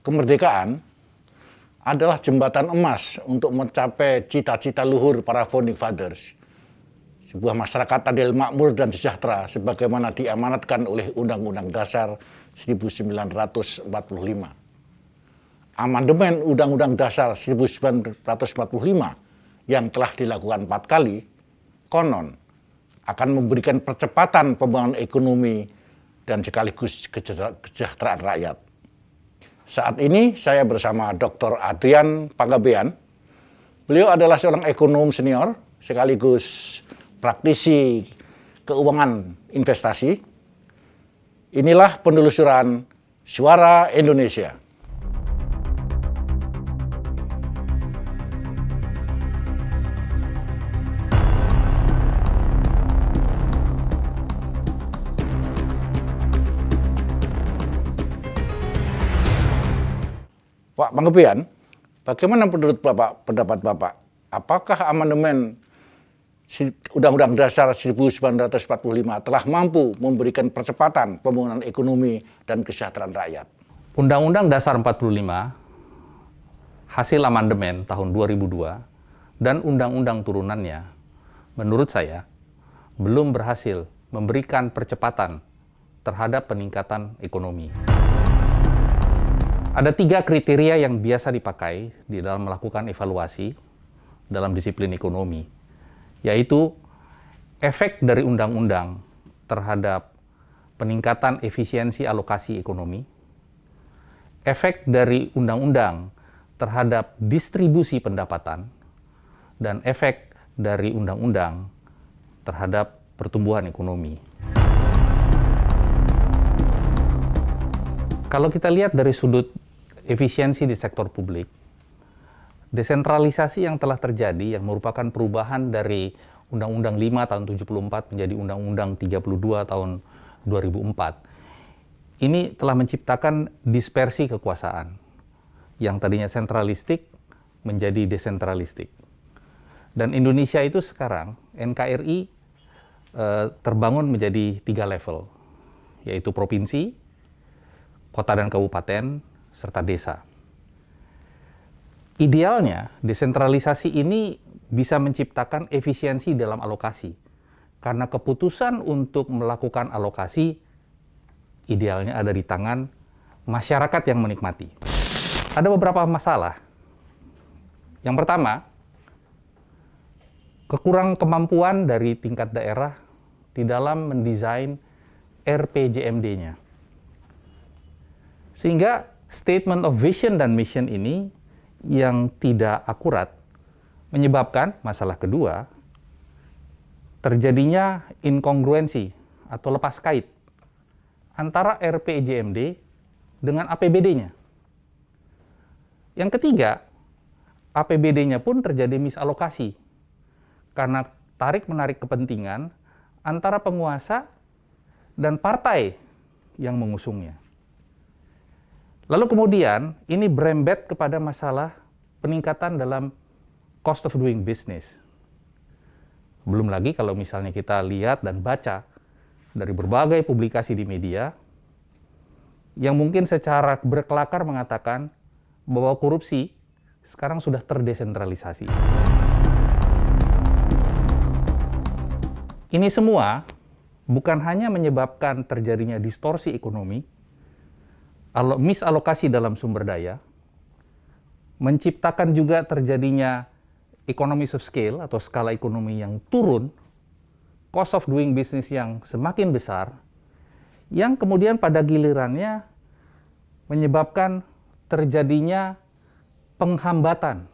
kemerdekaan adalah jembatan emas untuk mencapai cita-cita luhur para founding fathers. Sebuah masyarakat adil, makmur, dan sejahtera sebagaimana diamanatkan oleh Undang-Undang Dasar 1945. Amandemen Undang-Undang Dasar 1945 yang telah dilakukan 4 kali, konon akan memberikan percepatan pembangunan ekonomi dan sekaligus kesejahteraan rakyat. Saat ini saya bersama Dr. Adrian Panggabean. Beliau adalah seorang ekonom senior sekaligus praktisi keuangan investasi. Inilah penelusuran Suara Indonesia. Pak Panggabean, bagaimana menurut Bapak, pendapat Bapak? Apakah amandemen Undang-Undang Dasar 1945 telah mampu memberikan percepatan pembangunan ekonomi dan kesejahteraan rakyat? Undang-Undang Dasar 45, hasil amandemen tahun 2002, dan undang-undang turunannya, menurut saya, belum berhasil memberikan percepatan terhadap peningkatan ekonomi. Ada 3 kriteria yang biasa dipakai di dalam melakukan evaluasi dalam disiplin ekonomi, yaitu efek dari undang-undang terhadap peningkatan efisiensi alokasi ekonomi, efek dari undang-undang terhadap distribusi pendapatan, dan efek dari undang-undang terhadap pertumbuhan ekonomi. Kalau kita lihat dari sudut efisiensi di sektor publik, desentralisasi yang telah terjadi yang merupakan perubahan dari Undang-Undang 5 tahun 74 menjadi Undang-Undang 32 tahun 2004, ini telah menciptakan dispersi kekuasaan yang tadinya sentralistik menjadi desentralistik. Dan Indonesia itu sekarang, NKRI terbangun menjadi 3 level, yaitu provinsi, kota dan kabupaten, serta desa. Idealnya, desentralisasi ini bisa menciptakan efisiensi dalam alokasi, karena keputusan untuk melakukan alokasi idealnya ada di tangan masyarakat yang menikmati. Ada beberapa masalah. Yang pertama, kekurang kemampuan dari tingkat daerah di dalam mendesain RPJMD-nya. Sehingga statement of vision dan mission ini yang tidak akurat menyebabkan masalah kedua, terjadinya inkongruensi atau lepas kait antara RPJMD dengan APBD-nya. Yang ketiga, APBD-nya pun terjadi misalokasi karena tarik-menarik kepentingan antara penguasa dan partai yang mengusungnya. Lalu kemudian, ini berembet kepada masalah peningkatan dalam cost of doing business. Belum lagi kalau misalnya kita lihat dan baca dari berbagai publikasi di media, yang mungkin secara berkelakar mengatakan bahwa korupsi sekarang sudah terdesentralisasi. Ini semua bukan hanya menyebabkan terjadinya distorsi ekonomi, misalokasi dalam sumber daya, menciptakan juga terjadinya economies of scale atau skala ekonomi yang turun, cost of doing business yang semakin besar, yang kemudian pada gilirannya menyebabkan terjadinya penghambatan,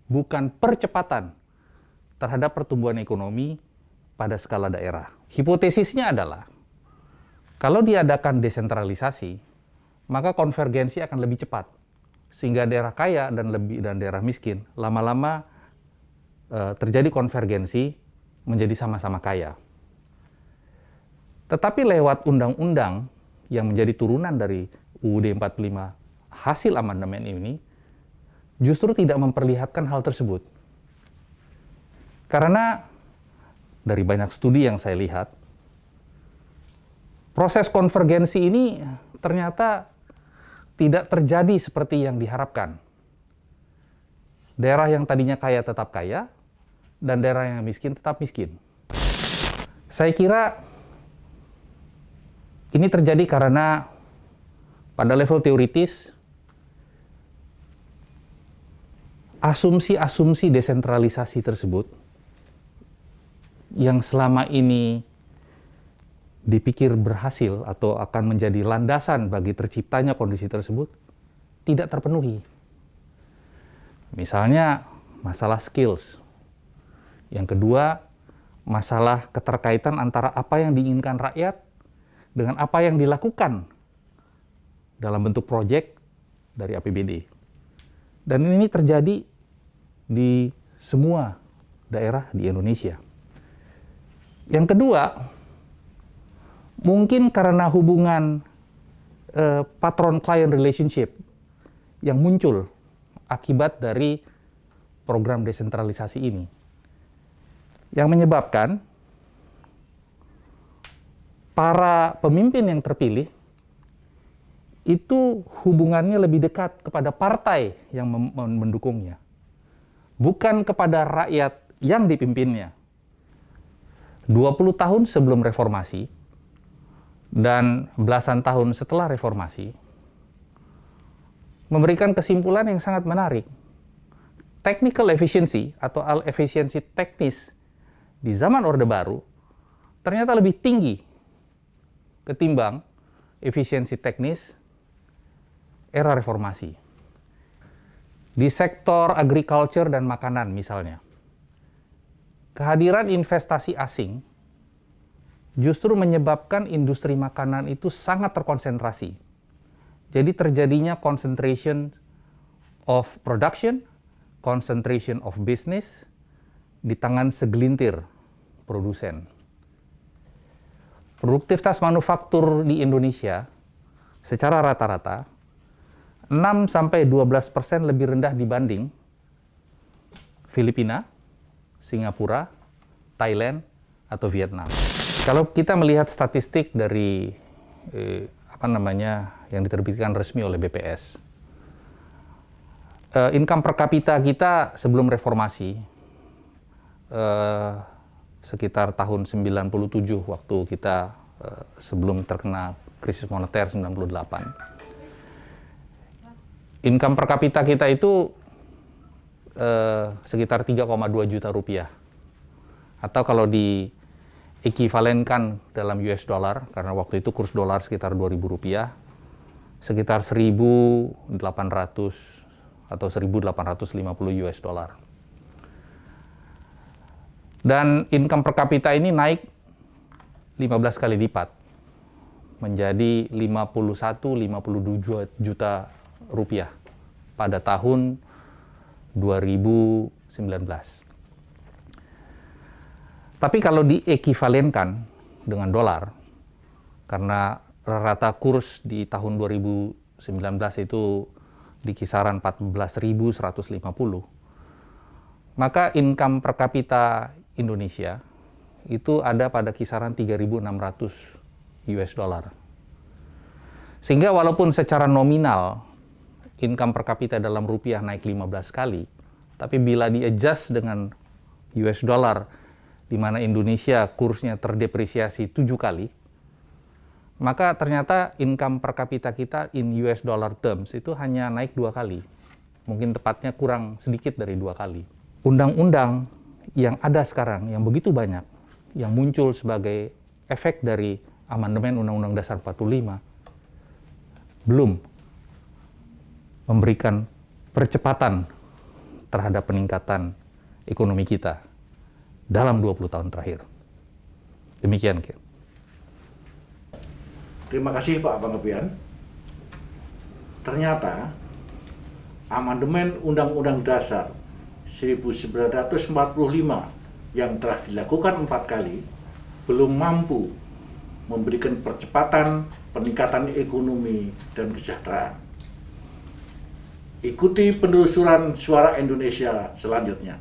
bukan percepatan terhadap pertumbuhan ekonomi pada skala daerah. Hipotesisnya adalah, kalau diadakan desentralisasi, maka konvergensi akan lebih cepat, sehingga daerah kaya dan daerah miskin lama-lama terjadi konvergensi menjadi sama-sama kaya. Tetapi lewat undang-undang yang menjadi turunan dari UUD 45 hasil amandemen ini, justru tidak memperlihatkan hal tersebut. Karena dari banyak studi yang saya lihat, proses konvergensi ini ternyata tidak terjadi seperti yang diharapkan. Daerah yang tadinya kaya tetap kaya, dan daerah yang miskin tetap miskin. Saya kira ini terjadi karena pada level teoritis, asumsi-asumsi desentralisasi tersebut yang selama ini dipikir berhasil atau akan menjadi landasan bagi terciptanya kondisi tersebut tidak terpenuhi. Misalnya masalah skills. Yang kedua, masalah keterkaitan antara apa yang diinginkan rakyat dengan apa yang dilakukan dalam bentuk proyek dari APBD. Dan ini terjadi di semua daerah di Indonesia. Yang kedua, mungkin karena hubungan patron-client relationship yang muncul akibat dari program desentralisasi ini. Yang menyebabkan para pemimpin yang terpilih itu hubungannya lebih dekat kepada partai yang mendukungnya, bukan kepada rakyat yang dipimpinnya. 20 tahun sebelum reformasi dan belasan tahun setelah reformasi memberikan kesimpulan yang sangat menarik. Technical efficiency atau efisiensi teknis di zaman Orde Baru ternyata lebih tinggi ketimbang efisiensi teknis era reformasi. Di sektor agriculture dan makanan misalnya, kehadiran investasi asing justru menyebabkan industri makanan itu sangat terkonsentrasi. Jadi terjadinya concentration of production, concentration of business di tangan segelintir produsen. Produktivitas manufaktur di Indonesia secara rata-rata 6-12% lebih rendah dibanding Filipina, Singapura, Thailand, atau Vietnam. Kalau kita melihat statistik dari yang diterbitkan resmi oleh BPS, income per kapita kita sebelum reformasi sekitar tahun 97 waktu kita sebelum terkena krisis moneter 98. Income per kapita kita itu sekitar 3,2 juta rupiah. Atau kalau diekivalenkan dalam US dollar, karena waktu itu kurs dolar sekitar 2.000 rupiah, sekitar 1.800 atau 1.850 US dollar. Dan income per kapita ini naik 15 kali lipat, menjadi 51-52 juta rupiah pada tahun 2019. Tapi kalau diekivalenkan dengan dolar, karena rata kurs di tahun 2019 itu di kisaran 14.150, maka income per kapita Indonesia itu ada pada kisaran 3.600 US dollar. Sehingga walaupun secara nominal income per kapita dalam rupiah naik 15 kali, tapi bila di-adjust dengan US dollar, di mana Indonesia kursnya terdepresiasi 7 kali, maka ternyata income per kapita kita in US dollar terms itu hanya naik 2 kali. Mungkin tepatnya kurang sedikit dari 2 kali. Undang-undang yang ada sekarang, yang begitu banyak, yang muncul sebagai efek dari amandemen Undang-Undang Dasar 45, belum memberikan percepatan terhadap peningkatan ekonomi kita dalam 20 tahun terakhir. Demikian, Ki. Terima kasih Pak Panggebian. Ternyata amandemen Undang-Undang Dasar 1945 yang telah dilakukan 4 kali belum mampu memberikan percepatan peningkatan ekonomi dan kesejahteraan. Ikuti penelusuran Suara Indonesia selanjutnya.